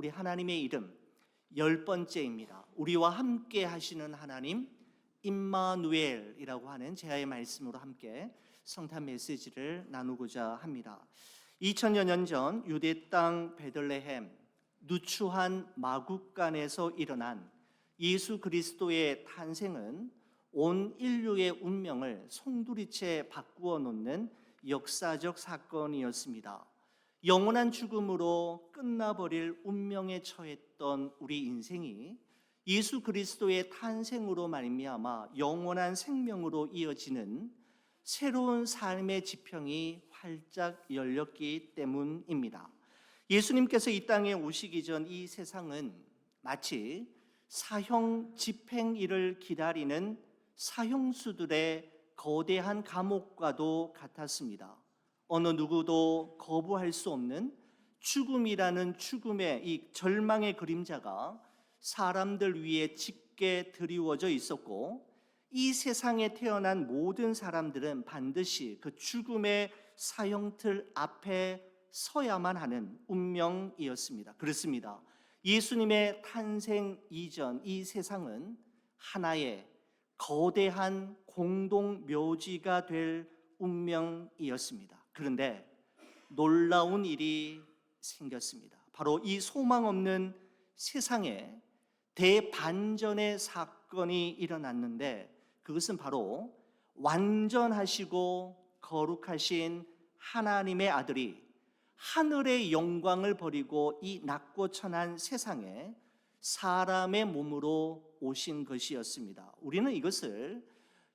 우리 하나님의 이름 10번째입니다. 우리와 함께 하시는 하나님 임마누엘이라고 하는 제아의 말씀으로 함께 성탄 메시지를 나누고자 합니다. 2000여 년 전 유대 땅 베들레헴 누추한 마국간에서 일어난 예수 그리스도의 탄생은 온 인류의 운명을 송두리째 바꾸어 놓는 역사적 사건이었습니다. 영원한 죽음으로 끝나버릴 운명에 처했던 우리 인생이 예수 그리스도의 탄생으로 말미암아 영원한 생명으로 이어지는 새로운 삶의 지평이 활짝 열렸기 때문입니다. 예수님께서 이 땅에 오시기 전 이 세상은 마치 사형 집행일을 기다리는 사형수들의 거대한 감옥과도 같았습니다. 어느 누구도 거부할 수 없는 죽음이라는 죽음의 이 절망의 그림자가 사람들 위에 짙게 드리워져 있었고, 이 세상에 태어난 모든 사람들은 반드시 그 죽음의 사형틀 앞에 서야만 하는 운명이었습니다. 그렇습니다. 예수님의 탄생 이전 이 세상은 하나의 거대한 공동묘지가 될 운명이었습니다. 그런데 놀라운 일이 생겼습니다. 바로 이 소망 없는 세상에 대반전의 사건이 일어났는데, 그것은 바로 완전하시고 거룩하신 하나님의 아들이 하늘의 영광을 버리고 이 낮고 천한 세상에 사람의 몸으로 오신 것이었습니다. 우리는 이것을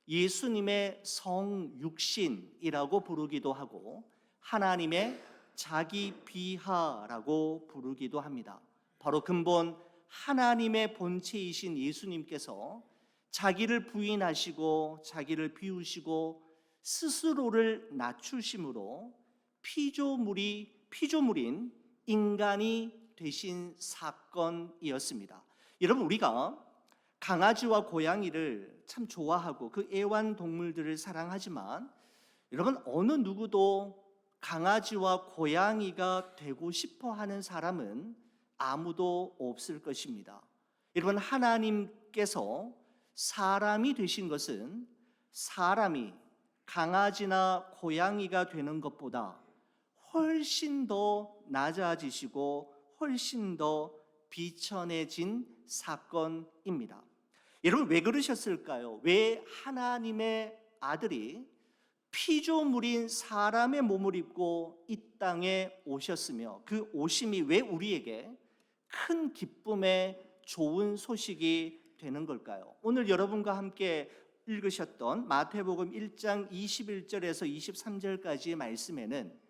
예수님의 성육신이라고 부르기도 하고 하나님의 자기 비하라고 부르기도 합니다. 바로 근본 하나님의 본체이신 예수님께서 자기를 부인하시고 자기를 비우시고 스스로를 낮추심으로 피조물인 인간이 되신 사건이었습니다. 여러분, 우리가 강아지와 고양이를 참 좋아하고 그 애완동물들을 사랑하지만, 여러분, 어느 누구도 강아지와 고양이가 되고 싶어 하는 사람은 아무도 없을 것입니다. 여러분, 하나님께서 사람이 되신 것은 사람이 강아지나 고양이가 되는 것보다 훨씬 더 낮아지시고 훨씬 더 비천해진 사건입니다. 여러분, 왜 그러셨을까요? 왜 하나님의 아들이 피조물인 사람의 몸을 입고 이 땅에 오셨으며 그 오심이 왜 우리에게 큰 기쁨의 좋은 소식이 되는 걸까요? 오늘 여러분과 함께 읽으셨던 마태복음 1장 21절에서 23절까지의 말씀에는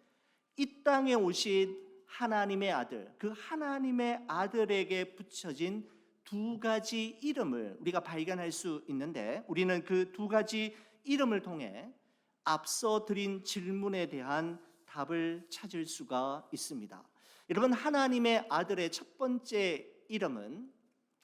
이 땅에 오신 하나님의 아들, 그 하나님의 아들에게 붙여진 두 가지 이름을 우리가 발견할 수 있는데, 우리는 그 두 가지 이름을 통해 앞서 드린 질문에 대한 답을 찾을 수가 있습니다. 여러분, 하나님의 아들의 첫 번째 이름은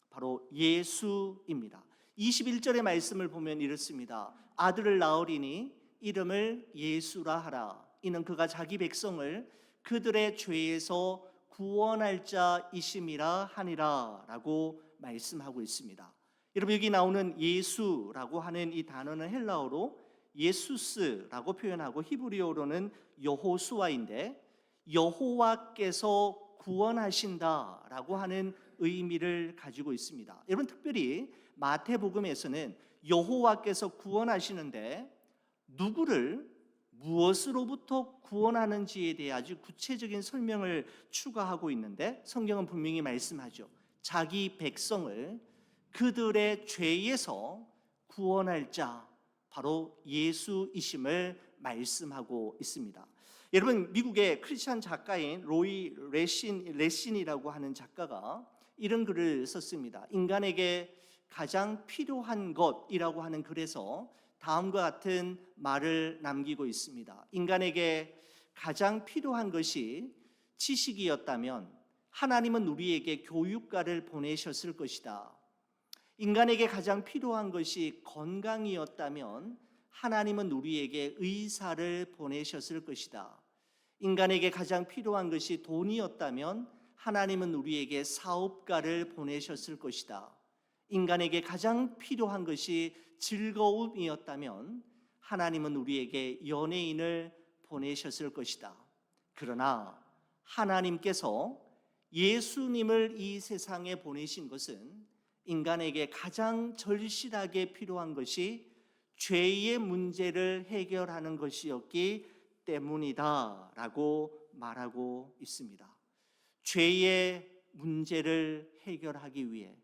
바로 예수입니다. 21절의 말씀을 보면 이렇습니다. 아들을 낳으리니 이름을 예수라 하라. 이는 그가 자기 백성을 그들의 죄에서 구원할 자이심이라 하니라 라고 말씀하고 있습니다. 여러분, 여기 나오는 예수라고 하는 이 단어는 헬라어로 예수스라고 표현하고 히브리어로는 여호수아인데, 여호와께서 구원하신다라고 하는 의미를 가지고 있습니다. 여러분, 특별히 마태복음에서는 여호와께서 구원하시는데 누구를 무엇으로부터 구원하는지에 대해 아주 구체적인 설명을 추가하고 있는데, 성경은 분명히 말씀하죠. 자기 백성을 그들의 죄에서 구원할 자, 바로 예수이심을 말씀하고 있습니다. 여러분, 미국의 크리스찬 작가인 로이 레신이라고 하는 작가가 이런 글을 썼습니다. 인간에게 가장 필요한 것이라고 하는 글에서 다음과 같은 말을 남기고 있습니다. 인간에게 가장 필요한 것이 지식이었다면 하나님은 우리에게 교육가를 보내셨을 것이다. 인간에게 가장 필요한 것이 건강이었다면 하나님은 우리에게 의사를 보내셨을 것이다. 인간에게 가장 필요한 것이 돈이었다면 하나님은 우리에게 사업가를 보내셨을 것이다. 인간에게 가장 필요한 것이 즐거움이었다면 하나님은 우리에게 연예인을 보내셨을 것이다. 그러나 하나님께서 예수님을 이 세상에 보내신 것은 인간에게 가장 절실하게 필요한 것이 죄의 문제를 해결하는 것이었기 때문이다 라고 말하고 있습니다. 죄의 문제를 해결하기 위해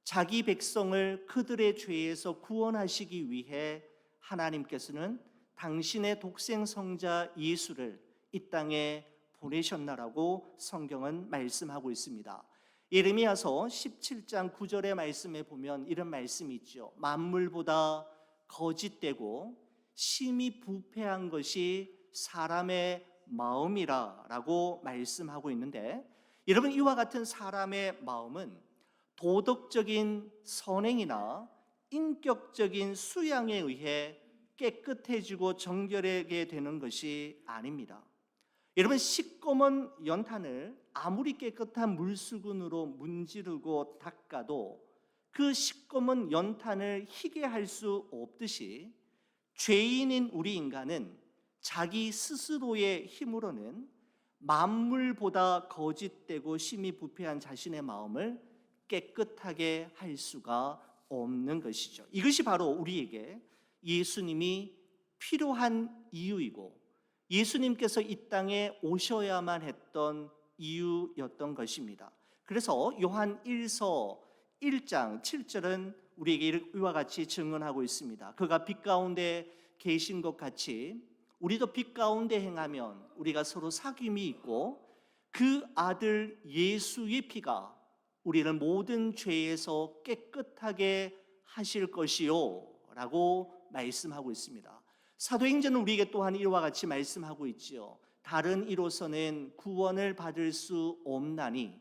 자기 백성을 그들의 죄에서 구원하시기 위해 하나님께서는 당신의 독생 성자 예수를 이 땅에 보내셨나라고 성경은 말씀하고 있습니다. 예레미야서 17장 9절의 말씀에 보면 이런 말씀이 있죠. 만물보다 거짓되고 심히 부패한 것이 사람의 마음이라 라고 말씀하고 있는데, 여러분, 이와 같은 사람의 마음은 도덕적인 선행이나 인격적인 수양에 의해 깨끗해지고 정결하게 되는 것이 아닙니다. 여러분, 시꺼먼 연탄을 아무리 깨끗한 물수건으로 문지르고 닦아도 그 시꺼먼 연탄을 희게 할 수 없듯이 죄인인 우리 인간은 자기 스스로의 힘으로는 만물보다 거짓되고 심히 부패한 자신의 마음을 깨끗하게 할 수가 없는 것이죠. 이것이 바로 우리에게 예수님이 필요한 이유이고 예수님께서 이 땅에 오셔야만 했던 이유였던 것입니다. 그래서 요한 1서 1장 7절은 우리에게 이와 같이 증언하고 있습니다. 그가 빛 가운데 계신 것 같이 우리도 빛 가운데 행하면 우리가 서로 사귐이 있고 그 아들 예수의 피가 우리를 모든 죄에서 깨끗하게 하실 것이요 라고 말씀하고 있습니다. 사도행전은 우리에게 또한 이와 같이 말씀하고 있지요. 다른 이로서는 구원을 받을 수 없나니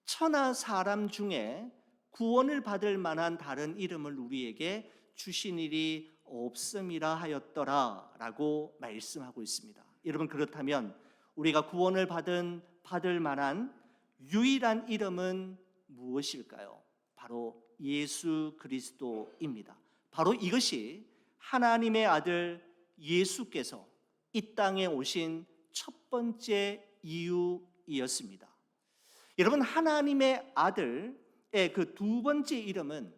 천하 사람 중에 구원을 받을 만한 다른 이름을 우리에게 주시니리 없음이라 하였더라 라고 말씀하고 있습니다. 여러분, 그렇다면 우리가 구원을 받을 만한 유일한 이름은 무엇일까요? 바로 예수 그리스도입니다. 바로 이것이 하나님의 아들 예수께서 이 땅에 오신 첫 번째 이유이었습니다. 여러분, 하나님의 아들의 그 두 번째 이름은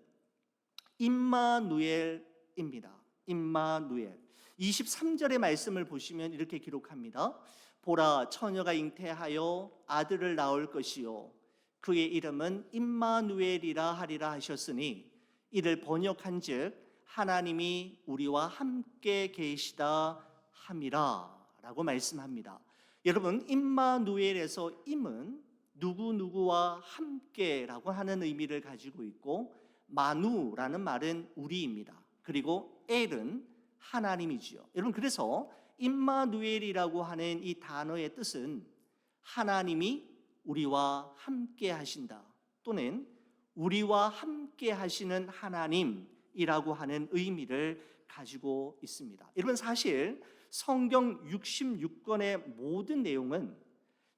임마누엘입니다. 임마누엘. 23절의 말씀을 보시면 이렇게 기록합니다. 보라, 처녀가 잉태하여 아들을 낳을 것이요 그의 이름은 임마누엘이라 하리라 하셨으니 이를 번역한즉 하나님이 우리와 함께 계시다 함이라 라고 말씀합니다. 여러분, 임마누엘에서 임은 누구누구와 함께라고 하는 의미를 가지고 있고 마누라는 말은 우리입니다. 그리고 엘은 하나님이지요. 여러분, 그래서 임마누엘이라고 하는 이 단어의 뜻은 하나님이 우리와 함께 하신다 또는 우리와 함께 하시는 하나님이라고 하는 의미를 가지고 있습니다. 여러분, 사실 성경 66권의 모든 내용은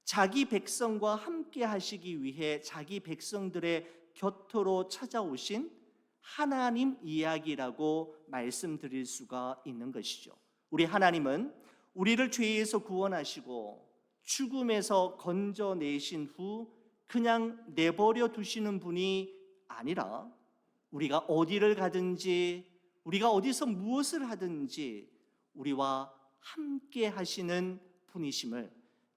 자기 백성과 함께 하시기 위해 자기 백성들의 곁으로 찾아오신 하나님 이야기라고 말씀드릴 수가 있는 것이죠. 우리 하나님은 우리를 죄에서 구원하시고 죽음에서 건져내신 후 그냥 내버려 두시는 분이 아니라 우리가 어디를 가든지 우리가 어디서 무엇을 하든지 우리와 함께 하시는 분이심을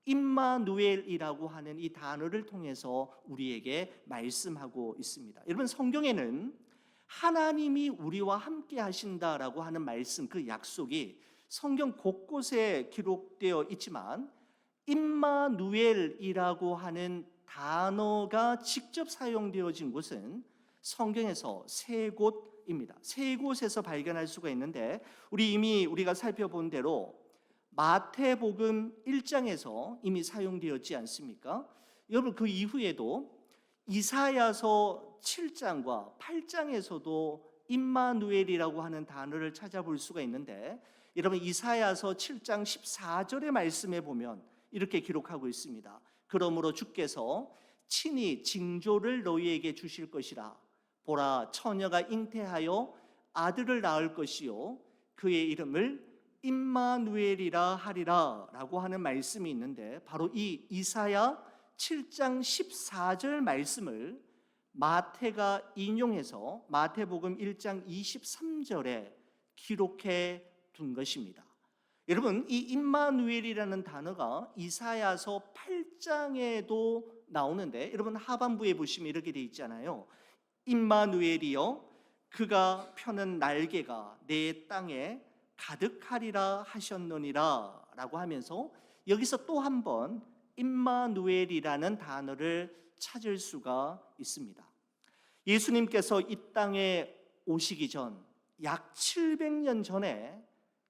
임마누엘이라고 하는 이 단어를 통해서 우리에게 말씀하고 있습니다. 여러분, 성경에는 하나님이 우리와 함께 하신다라고 하는 말씀, 그 약속이 성경 곳곳에 기록되어 있지만 임마누엘이라고 하는 단어가 직접 사용되어진 곳은 성경에서 세 곳입니다. 세 곳에서 발견할 수가 있는데 우리가 살펴본 대로 마태복음 1장에서 이미 사용되었지 않습니까? 여러분, 그 이후에도 이사야서 7장과 8장에서도 임마누엘이라고 하는 단어를 찾아볼 수가 있는데 여러분, 이사야서 7장 14절의 말씀에 보면 이렇게 기록하고 있습니다. 그러므로 주께서 친히 징조를 너희에게 주실 것이라. 보라, 처녀가 잉태하여 아들을 낳을 것이요 그의 이름을 임마누엘이라 하리라 라고 하는 말씀이 있는데, 바로 이 이사야 7장 14절 말씀을 마태가 인용해서 마태복음 1장 23절에 기록해 둔 것입니다. 여러분, 이 임마누엘이라는 단어가 이사야서 8장에도 나오는데, 여러분 하반부에 보시면 이렇게 돼 있잖아요. 임마누엘이여 그가 펴는 날개가 내 땅에 가득하리라 하셨느니라 라고 하면서 여기서 또 한 번 임마누엘이라는 단어를 찾을 수가 있습니다. 예수님께서 이 땅에 오시기 전 약 700년 전에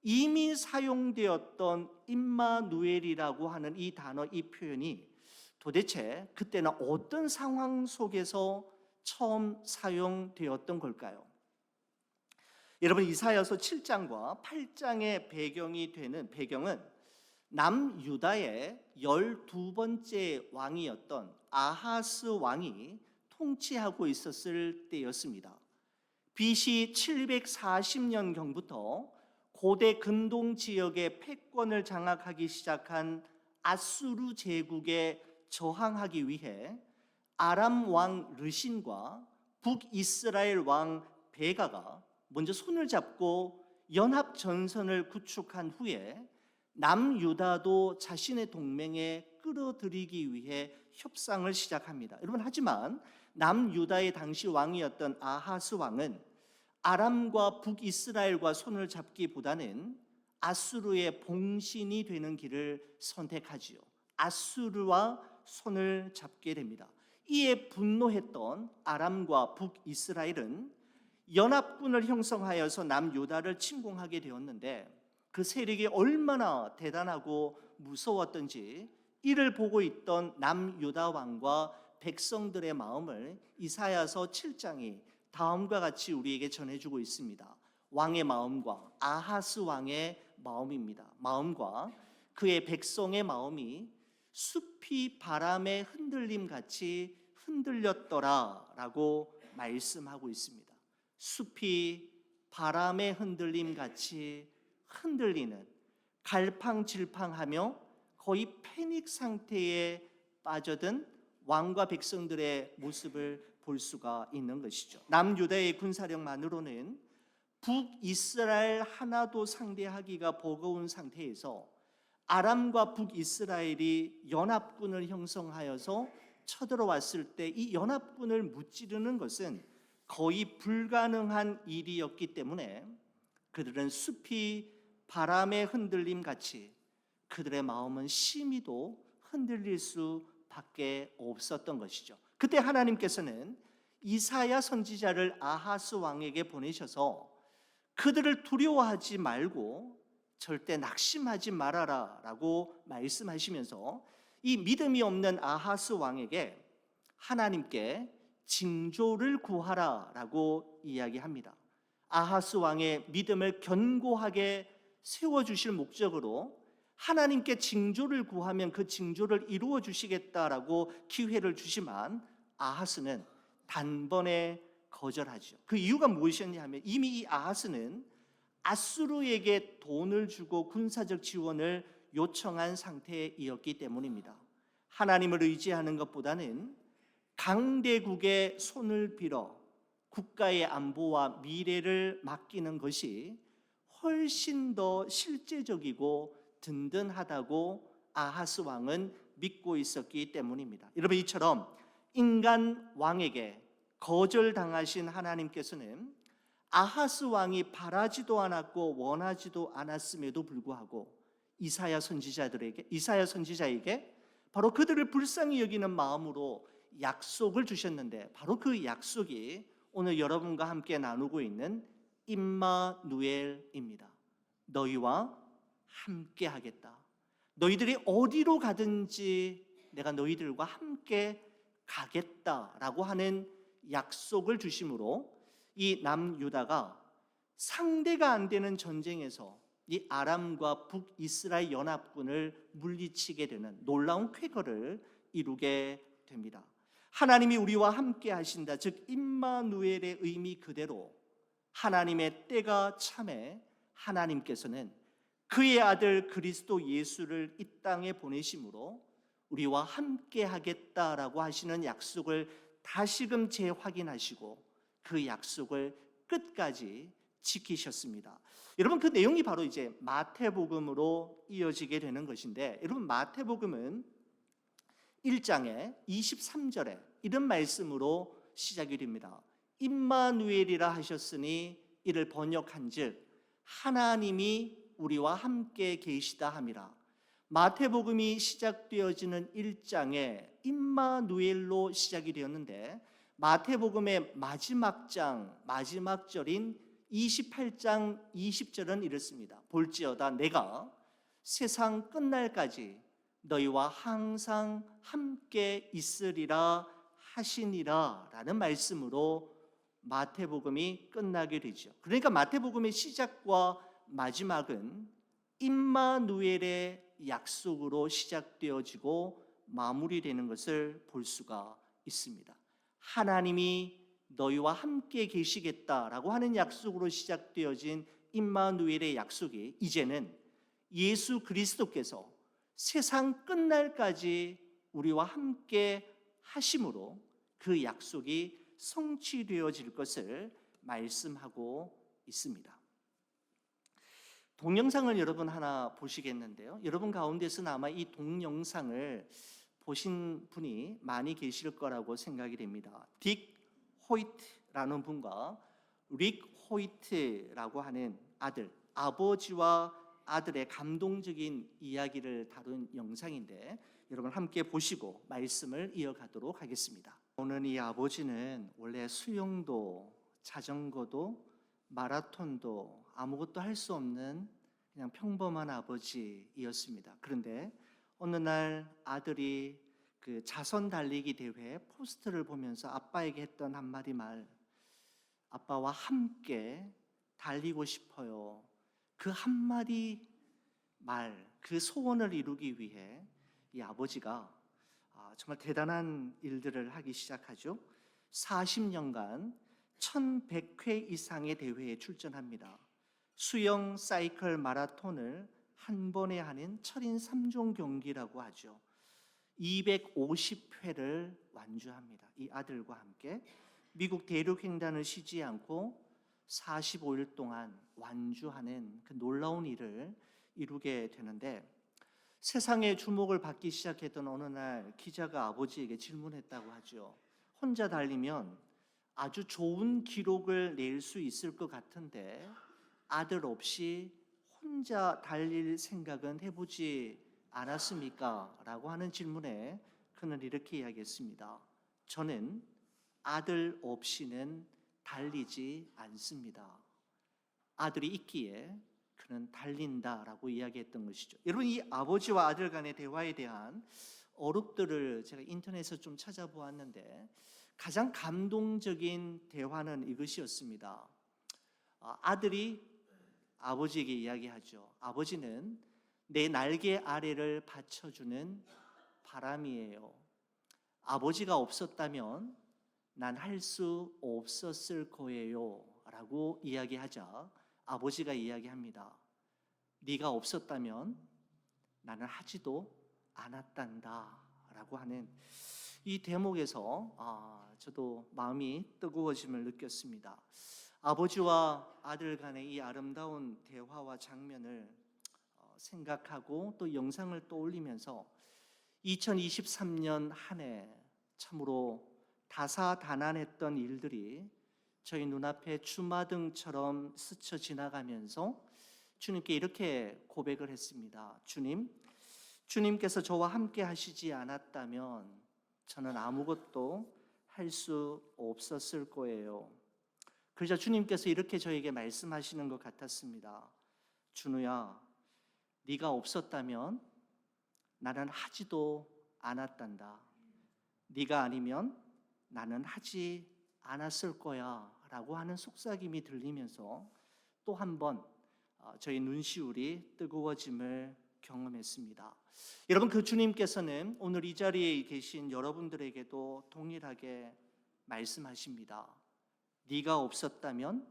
이미 사용되었던 임마누엘이라고 하는 이 단어, 이 표현이 도대체 그때는 어떤 상황 속에서 처음 사용되었던 걸까요? 여러분, 이사야서 7장과 8장의 배경은 남유다의 12번째 왕이었던 아하스 왕이 통치하고 있었을 때였습니다. BC 740년경부터 고대 근동 지역의 패권을 장악하기 시작한 아수르 제국에 저항하기 위해 아람 왕 르신과 북이스라엘 왕 베가가 먼저 손을 잡고 연합 전선을 구축한 후에 남유다도 자신의 동맹에 끌어들이기 위해 협상을 시작합니다. 여러분, 하지만 남유다의 당시 왕이었던 아하스 왕은 아람과 북이스라엘과 손을 잡기보다는 아수르의 봉신이 되는 길을 선택하지요. 아수르와 손을 잡게 됩니다. 이에 분노했던 아람과 북이스라엘은 연합군을 형성하여서 남유다를 침공하게 되었는데, 그 세력이 얼마나 대단하고 무서웠던지 이를 보고 있던 남유다 왕과 백성들의 마음을 이사야서 7장이 다음과 같이 우리에게 전해주고 있습니다. 왕의 마음과 아하스 왕의 마음입니다. 마음과 그의 백성의 마음이 숲이 바람의 흔들림 같이 흔들렸더라라고 말씀하고 있습니다. 숲이 바람의 흔들림 같이 흔들리는, 갈팡질팡하며 거의 패닉 상태에 빠져든 왕과 백성들의 모습을 볼 수가 있는 것이죠. 남유다의 군사력만으로는 북이스라엘 하나도 상대하기가 버거운 상태에서 아람과 북이스라엘이 연합군을 형성하여서 쳐들어왔을 때 이 연합군을 무찌르는 것은 거의 불가능한 일이었기 때문에 그들은 숲이 바람의 흔들림 같이 그들의 마음은 심히도 흔들릴 수밖에 없었던 것이죠. 그때 하나님께서는 이사야 선지자를 아하스 왕에게 보내셔서 그들을 두려워하지 말고 절대 낙심하지 말아라 라고 말씀하시면서 이 믿음이 없는 아하스 왕에게 하나님께 징조를 구하라 라고 이야기합니다. 아하스 왕의 믿음을 견고하게 세워주실 목적으로 하나님께 징조를 구하면 그 징조를 이루어 주시겠다라고 기회를 주시만 아하스는 단번에 거절하죠. 그 이유가 무엇이었냐 하면 이미 이 아하스는 아수르에게 돈을 주고 군사적 지원을 요청한 상태이었기 때문입니다. 하나님을 의지하는 것보다는 강대국의 손을 빌어 국가의 안보와 미래를 맡기는 것이 훨씬 더 실제적이고 든든하다고 아하스 왕은 믿고 있었기 때문입니다. 여러분, 이처럼 인간 왕에게 거절당하신 하나님께서는 아하스 왕이 바라지도 않았고 원하지도 않았음에도 불구하고 이사야 선지자에게 바로 그들을 불쌍히 여기는 마음으로 약속을 주셨는데, 바로 그 약속이 오늘 여러분과 함께 나누고 있는 임마누엘입니다. 너희와 함께 하겠다. 너희들이 어디로 가든지 내가 너희들과 함께 가겠다라고 하는 약속을 주심으로 이 남유다가 상대가 안 되는 전쟁에서 이 아람과 북이스라엘 연합군을 물리치게 되는 놀라운 쾌거를 이루게 됩니다. 하나님이 우리와 함께 하신다, 즉 임마누엘의 의미 그대로 하나님의 때가 참에 하나님께서는 그의 아들 그리스도 예수를 이 땅에 보내심으로 우리와 함께 하겠다라고 하시는 약속을 다시금 재확인하시고 그 약속을 끝까지 지키셨습니다. 여러분, 그 내용이 바로 이제 마태복음으로 이어지게 되는 것인데, 여러분 마태복음은 1장의 23절에 이런 말씀으로 시작이 됩니다. 임마누엘이라 하셨으니 이를 번역한즉 하나님이 우리와 함께 계시다 함이라. 마태복음이 시작되어지는 1장에 임마누엘로 시작이 되었는데, 마태복음의 마지막 장 마지막 절인 28장 20절은 이렇습니다. 볼지어다 내가 세상 끝날까지 너희와 항상 함께 있으리라 하시니라 라는 말씀으로 마태복음이 끝나게 되죠. 그러니까 마태복음의 시작과 마지막은 임마누엘의 약속으로 시작되어지고 마무리되는 것을 볼 수가 있습니다. 하나님이 너희와 함께 계시겠다라고 하는 약속으로 시작되어진 임마누엘의 약속이 이제는 예수 그리스도께서 세상 끝날까지 우리와 함께 하심으로 그 약속이 성취되어질 것을 말씀하고 있습니다. 동영상을 여러분 하나 보시겠는데요. 여러분 가운데서는 아마 이 동영상을 보신 분이 많이 계실 거라고 생각이 됩니다. 딕 호이트라는 분과 릭 호이트라고 하는 아들, 아버지와 아들의 감동적인 이야기를 다룬 영상인데, 여러분 함께 보시고 말씀을 이어가도록 하겠습니다. 오늘 이 아버지는 원래 수영도 자전거도 마라톤도 아무것도 할 수 없는 그냥 평범한 아버지였습니다. 그런데 어느 날 아들이 그 자선 달리기 대회 포스터를 보면서 아빠에게 했던 한마디 말, 아빠와 함께 달리고 싶어요. 그 한마디 말, 그 소원을 이루기 위해 이 아버지가 정말 대단한 일들을 하기 시작하죠. 40년간 1100회 이상의 대회에 출전합니다. 수영, 사이클, 마라톤을 한 번에 하는 철인 3종 경기라고 하죠. 250회를 완주합니다. 이 아들과 함께 미국 대륙 횡단을 쉬지 않고 45일 동안 완주하는 그 놀라운 일을 이루게 되는데, 세상의 주목을 받기 시작했던 어느 날 기자가 아버지에게 질문했다고 하죠. 혼자 달리면 아주 좋은 기록을 낼 수 있을 것 같은데 아들 없이 혼자 달릴 생각은 해보지 않았습니까? 라고 하는 질문에 그는 이렇게 이야기했습니다. 저는 아들 없이는 달리지 않습니다. 아들이 있기에 그는 달린다라고 이야기했던 것이죠. 여러분, 이 아버지와 아들 간의 대화에 대한 어록들을 제가 인터넷에서 좀 찾아보았는데 가장 감동적인 대화는 이것이었습니다. 아들이 아버지에게 이야기하죠. 아버지는 내 날개 아래를 받쳐주는 바람이에요. 아버지가 없었다면 난 할 수 없었을 거예요 라고 이야기하자 아버지가 이야기합니다. 네가 없었다면 나는 하지도 않았단다 라고 하는 이 대목에서 저도 마음이 뜨거워짐을 느꼈습니다. 아버지와 아들 간의 이 아름다운 대화와 장면을 생각하고 또 영상을 떠올리면서 2023년 한 해 참으로 다사다난했던 일들이 저희 눈앞에 주마등처럼 스쳐 지나가면서 주님께 이렇게 고백을 했습니다. 주님께서 저와 함께 하시지 않았다면 저는 아무것도 할 수 없었을 거예요. 그러자 주님께서 이렇게 저에게 말씀하시는 것 같았습니다. 준우야, 네가 없었다면 나는 하지도 않았단다. 네가 아니면 나는 하지 않았을 거야 라고 하는 속삭임이 들리면서 또 한 번 저희 눈시울이 뜨거워짐을 경험했습니다. 여러분, 그 주님께서는 오늘 이 자리에 계신 여러분들에게도 동일하게 말씀하십니다. 네가 없었다면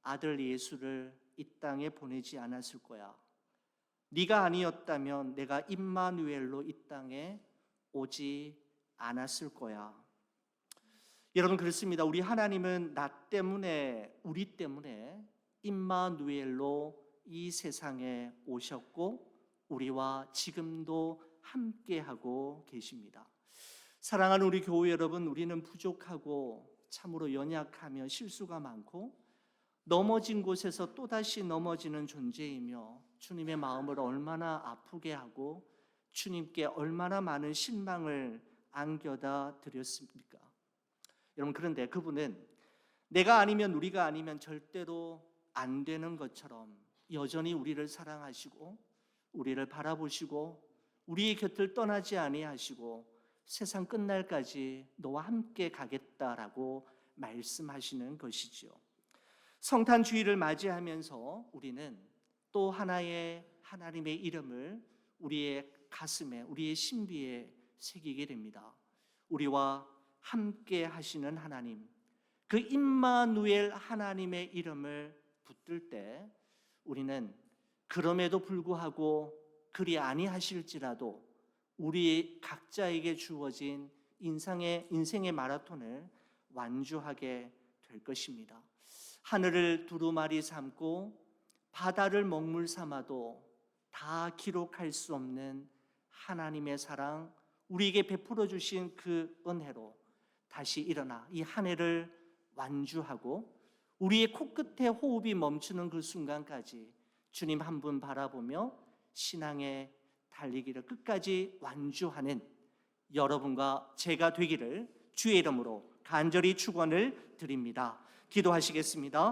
아들 예수를 이 땅에 보내지 않았을 거야. 네가 아니었다면 내가 임마누엘로 이 땅에 오지 않았을 거야. 여러분, 그렇습니다. 우리 하나님은 나 때문에, 우리 때문에 임마누엘로 이 세상에 오셨고 우리와 지금도 함께하고 계십니다. 사랑하는 우리 교회 여러분, 우리는 부족하고 참으로 연약하며 실수가 많고 넘어진 곳에서 또다시 넘어지는 존재이며 주님의 마음을 얼마나 아프게 하고 주님께 얼마나 많은 실망을 안겨다 드렸습니까? 여러분, 그런데 그분은 내가 아니면, 우리가 아니면 절대로 안 되는 것처럼 여전히 우리를 사랑하시고 우리를 바라보시고 우리의 곁을 떠나지 아니하시고 세상 끝날까지 너와 함께 가겠다라고 말씀하시는 것이지요. 성탄 주일을 맞이하면서 우리는 또 하나의 하나님의 이름을 우리의 가슴에, 우리의 신비에 새기게 됩니다. 우리와 함께 하시는 하나님, 그 임마누엘 하나님의 이름을 붙들 때 우리는 그럼에도 불구하고 그리 아니하실지라도 우리 각자에게 주어진 인생의 마라톤을 완주하게 될 것입니다. 하늘을 두루마리 삼고 바다를 먹물 삼아도 다 기록할 수 없는 하나님의 사랑, 우리에게 베풀어 주신 그 은혜로 다시 일어나 이 한 해를 완주하고 우리의 코끝에 호흡이 멈추는 그 순간까지 주님 한 분 바라보며 신앙의 달리기를 끝까지 완주하는 여러분과 제가 되기를 주의 이름으로 간절히 축원을 드립니다. 기도하시겠습니다.